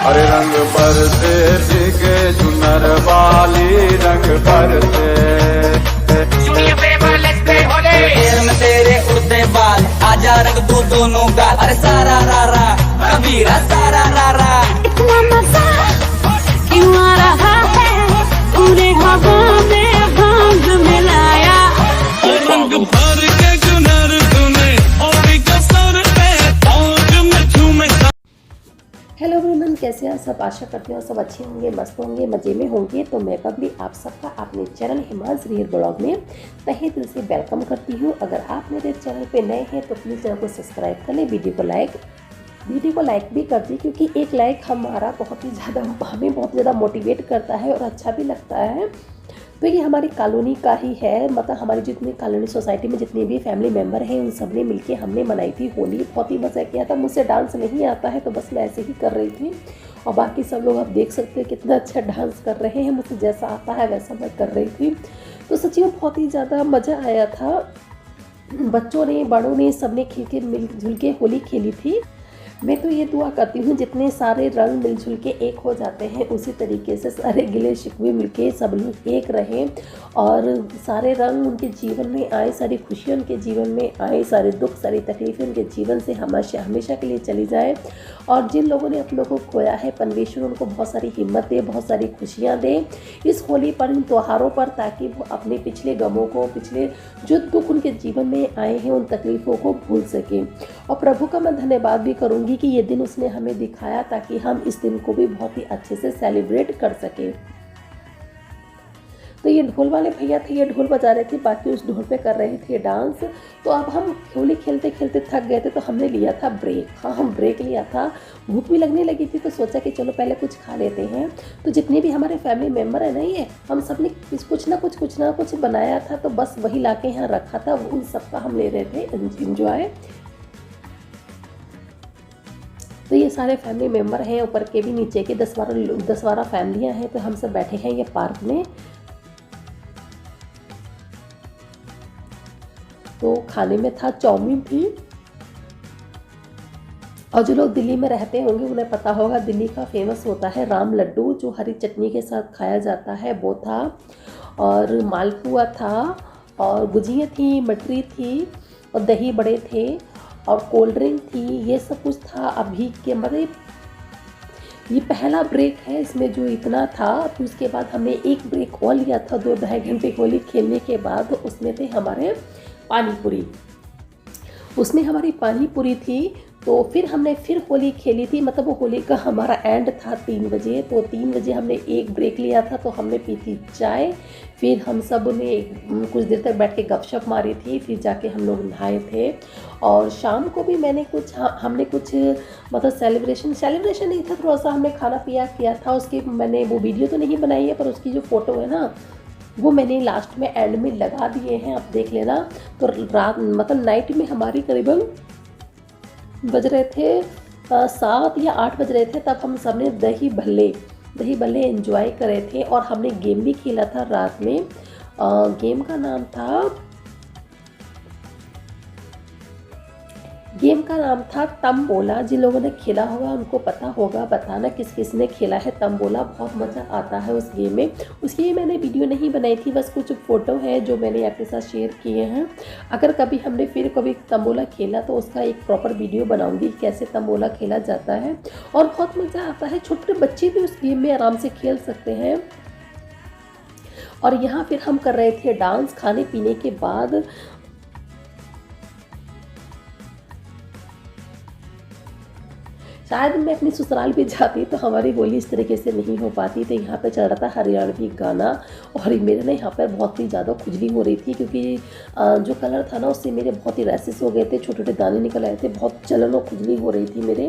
अरे रंग बरसे भीगे चुनर वाली रंग बरसे। पैर में तेरे उड़ते बाल, आजा रंग दो दोनों गाल। अरे सारा रारा कबीरा सारा रारा। इतना मजा क्यों आ रहा है, पूरे हवा में भांग मिलाया। रंग भर के चुनर तूने और कसर पे पौध में झूमे। हेलो एवरीवन, कैसे हैं सब। आशा करती हूँ सब अच्छे होंगे, मस्त होंगे, मज़े में होंगे। तो मैं भी आप सबका अपने चैनल हिमांश रियल ब्लॉग में तहे दिल से वेलकम करती हूँ। अगर आप मेरे चैनल पे नए हैं तो प्लीज़ चैनल को सब्सक्राइब कर लें, वीडियो को लाइक भी कर दी, क्योंकि एक लाइक हमारा हमें बहुत ज़्यादा मोटिवेट करता है और अच्छा भी लगता है। तो ये हमारी कॉलोनी का ही है, मतलब हमारी जितनी कॉलोनी सोसाइटी में जितने भी फैमिली मेम्बर हैं उन सब ने मिलके हमने मनाई थी होली। बहुत ही मज़ा किया था। मुझसे डांस नहीं आता है तो बस मैं ऐसे ही कर रही थी, और बाकी सब लोग आप देख सकते हैं कितना अच्छा डांस कर रहे हैं। मुझसे जैसा आता है वैसा मैं कर रही थी। तो सच्ची में बहुत ही ज़्यादा मज़ा आया था। बच्चों ने, बड़ों ने, सब ने मिलजुल के होली खेली थी। मैं तो ये दुआ करती हूँ जितने सारे रंग मिलजुल के एक हो जाते हैं उसी तरीके से सारे गिले शिकवे मिलके सब लोग एक रहें, और सारे रंग उनके जीवन में आए, सारी खुशियाँ उनके जीवन में आए, सारे दुख, सारी तकलीफ़ें उनके जीवन से हमेशा के लिए चली जाए। और जिन लोगों ने अपनों को खोया है, परमेश्वर उनको बहुत सारी हिम्मत दे, बहुत सारी खुशियाँ दे इस होली पर, इन त्योहारों पर, ताकि वो अपने पिछले गमों को, पिछले जो दुख उनके जीवन में आए हैं उन तकलीफ़ों को भूल सकें। और प्रभु का मैं धन्यवाद भी करूँगी कि ये दिन उसने हमें दिखाया ताकि हम इस दिन को भी बहुत ही अच्छे से सेलिब्रेट कर सकें। तो ये ढोल वाले भैया थे, ये ढोल बजा रहे थे, बाकी उस ढोल पे कर रहे थे डांस। तो अब हम होली खेलते खेलते थक गए थे तो हमने लिया था ब्रेक। हाँ, हम ब्रेक लिया था, भूख भी लगने लगी थी तो सोचा कि चलो पहले कुछ खा लेते हैं। तो जितने भी हमारे फैमिली मेम्बर हैं ना, ये हम सब ने कुछ ना कुछ बनाया था, तो बस वही ला के यहाँ रखा था, उन सबका हम ले रहे थे इंजॉय। तो ये सारे फैमिली मेम्बर हैं, ऊपर के भी नीचे के 10-12 फैमिलियाँ हैं। तो हम सब बैठे हैं ये पार्क में। तो खाने में था चाउमीन थी, और जो लोग दिल्ली में रहते होंगे उन्हें पता होगा दिल्ली का फेमस होता है राम लड्डू, जो हरी चटनी के साथ खाया जाता है, वो था। और मालपुआ था, और गुजिया थी, मटरी थी, और दही बड़े थे, और कोल्ड ड्रिंक थी। ये सब कुछ था। अभी के मतलब ये पहला ब्रेक है, इसमें जो इतना था। फिर उसके बाद हमने एक ब्रेक और लिया था 2-2.5 घंटे होली खेलने के बाद। उसमें थे हमारे पानी पूरी थी। तो फिर हमने फिर होली खेली थी, मतलब वो होली का हमारा एंड था 3 बजे। तो 3 बजे हमने एक ब्रेक लिया था, तो हमने पी थी चाय। फिर हम सब ने कुछ देर तक बैठ के गपशप मारी थी, फिर जाके हम लोग नहाए थे। और शाम को भी हमने कुछ मतलब सेलिब्रेशन नहीं था, थोड़ा सा हमने खाना पिया किया था। उसकी मैंने वो वीडियो तो नहीं बनाई है, पर उसकी जो फ़ोटो है ना वो मैंने लास्ट में एंड में लगा दिए हैं, आप देख लेना। तो रात मतलब नाइट में हमारी करीबन बज रहे थे 7 या 8 बज रहे थे, तब हम सब ने दही भल्ले एंजॉय करे थे। और हमने गेम भी खेला था रात में। गेम का नाम था तंबोला। जिन लोगों ने खेला होगा उनको पता होगा, बताना किस किस ने खेला है तंबोला। बहुत मज़ा आता है उस गेम में। उसकी भी मैंने वीडियो नहीं बनाई थी, बस कुछ फ़ोटो है जो मैंने आपके साथ शेयर किए हैं। अगर कभी हमने फिर कभी तंबोला खेला तो उसका एक प्रॉपर वीडियो बनाऊंगी कैसे तंबोला खेला जाता है। और बहुत मज़ा आता है, छोटे बच्चे भी उस गेम में आराम से खेल सकते हैं। और यहाँ फिर हम कर रहे थे डांस खाने पीने के बाद। शायद मैं अपनी ससुराल भी जाती तो हमारी होली इस तरीके से नहीं हो पाती। तो यहाँ पे चल रहा था हरियाणवी गाना, और मेरे ना यहाँ पर बहुत ही ज़्यादा खुजली हो रही थी, क्योंकि जो कलर था ना उससे मेरे बहुत ही रैसेस हो गए थे, छोटे छोटे दाने निकल आए थे, बहुत जलन और खुजली हो रही थी मेरे।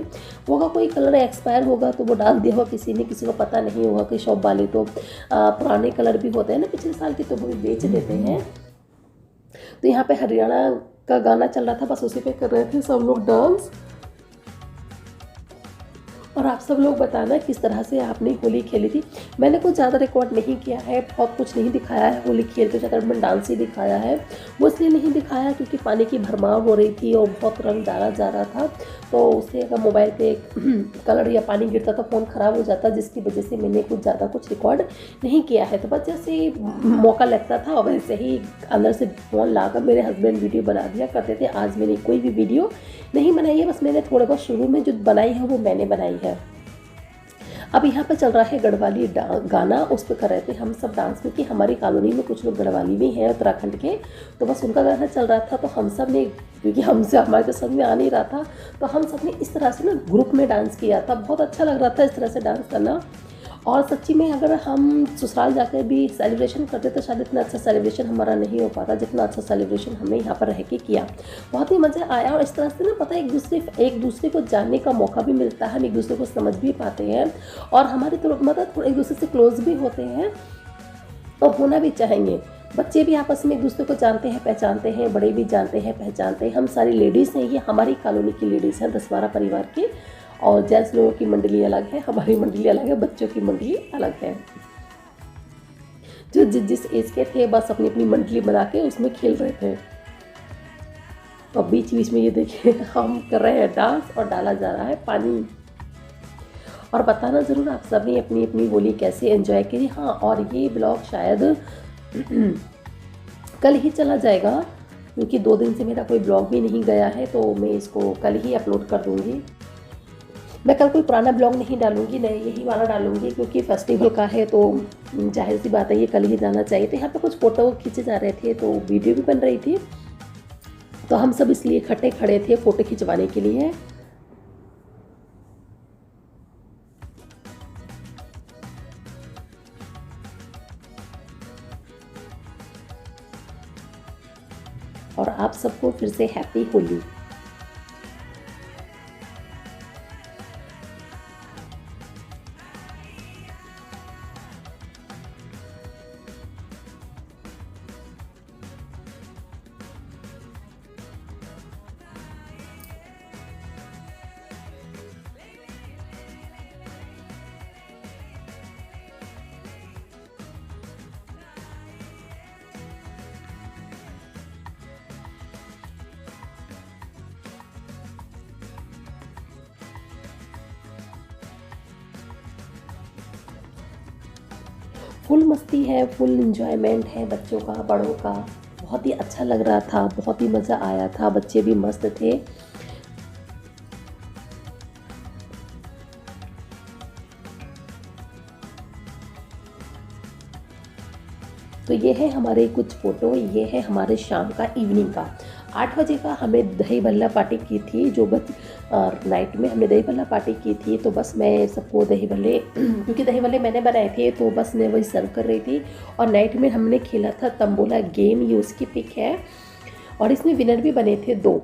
होगा कोई कलर एक्सपायर होगा तो वो डाल दिया होगा किसी ने, किसी को पता नहीं होगा कि शॉप वाले तो पुराने कलर भी होते हैं ना पिछले साल के, तो वो भी बेच देते हैं। तो यहाँ पर हरियाणा का गाना चल रहा था, बस उसी पर कर रहे थे सब लोग डांस। और आप सब लोग बताना किस तरह से आपने होली खेली थी। मैंने कुछ ज़्यादा रिकॉर्ड नहीं किया है, बहुत कुछ नहीं दिखाया है। होली खेलते ज़्यादा मैंने डांस ही दिखाया है। वो इसलिए नहीं दिखाया क्योंकि पानी की भरमार हो रही थी और बहुत रंग डाला जा रहा था, तो उससे अगर मोबाइल पे कलर या पानी गिरता तो फ़ोन ख़राब हो जाता, जिसकी वजह से मैंने कुछ रिकॉर्ड नहीं किया है। तो बस जैसे मौका लगता था और वैसे ही अंदर से फ़ोन लाकर मेरे हस्बैंड वीडियो बना दिया करते थे। आज मैंने कोई भी वीडियो नहीं बनाई है, बस मैंने थोड़ा बहुत शुरू में जो बनाई है वो मैंने बनाई है। अब यहाँ पर चल रहा है गढ़वाली गाना, उस पर कर रहे थे हम सब डांस, क्योंकि हमारी कॉलोनी में कुछ लोग गढ़वाली भी हैं उत्तराखंड के, तो बस उनका गाना चल रहा था। तो हम सब ने, क्योंकि हमसे हमारे तो समझ में आ नहीं रहा था, तो हम सब ने इस तरह से ना ग्रुप में डांस किया था। बहुत अच्छा लग रहा था इस तरह से डांस करना। और सच्ची में अगर हम ससुराल जाकर भी सेलिब्रेशन करते तो शायद इतना अच्छा सेलिब्रेशन हमारा नहीं हो पाता जितना अच्छा सेलिब्रेशन हमने यहाँ पर रह के किया। बहुत ही मज़ा आया और इस तरह से ना पता है एक दूसरे को जानने का मौका भी मिलता है, हम एक दूसरे को समझ भी पाते हैं और हमारे मतलब थोड़ा एक दूसरे से क्लोज भी होते हैं और होना भी चाहेंगे। बच्चे भी आपस में एक दूसरे को जानते हैं, पहचानते हैं, बड़े भी जानते हैं, पहचानते हैं। हम सारी लेडीज़ हैं, ये हमारी कॉलोनी की लेडीज़ हैं 10-12 परिवार की, और जेंट्स लोगों की मंडली अलग है, हमारी मंडली अलग है, बच्चों की मंडली अलग है। जो जिस एज के थे बस अपनी अपनी मंडली बना के उसमें खेल रहे थे। और बीच बीच में ये देखिए हम कर रहे हैं डांस और डाला जा रहा है पानी। और बताना ज़रूर आप सभी अपनी अपनी होली कैसे एंजॉय करी। हाँ, और ये ब्लॉग शायद कल ही चला जाएगा, क्योंकि 2 दिन से मेरा कोई ब्लॉग भी नहीं गया है, तो मैं इसको कल ही अपलोड कर दूँगी। मैं कल कोई पुराना ब्लॉग नहीं डालूंगी, नए यही वाला डालूंगी, क्योंकि फेस्टिवल का है तो जाहिर सी बात है ये कल ही जाना चाहिए। तो यहाँ पे कुछ फ़ोटो खींचे जा रहे थे, तो वीडियो भी बन रही थी, तो हम सब इसलिए इकट्ठे खड़े थे फ़ोटो खिंचवाने के लिए। और आप सबको फिर से हैप्पी होली। फुल मस्ती है, फुल इंजॉयमेंट है बच्चों का, बड़ों का। बहुत ही अच्छा लग रहा था, बहुत ही मज़ा आया था, बच्चे भी मस्त थे। तो ये है हमारे कुछ फ़ोटो, ये है हमारे शाम का, इवनिंग का। 8 बजे का हमें दही भल्ला पार्टी की थी, जो नाइट में हमने दही भल्ला पार्टी की थी। तो बस मैं सबको दही भल्ले क्योंकि दही भल्ले मैंने बनाए थे, तो बस मैं वही सर्व कर रही थी। और नाइट में हमने खेला था तंबोला गेम, ये उसकी पिक है और इसमें विनर भी बने थे 2।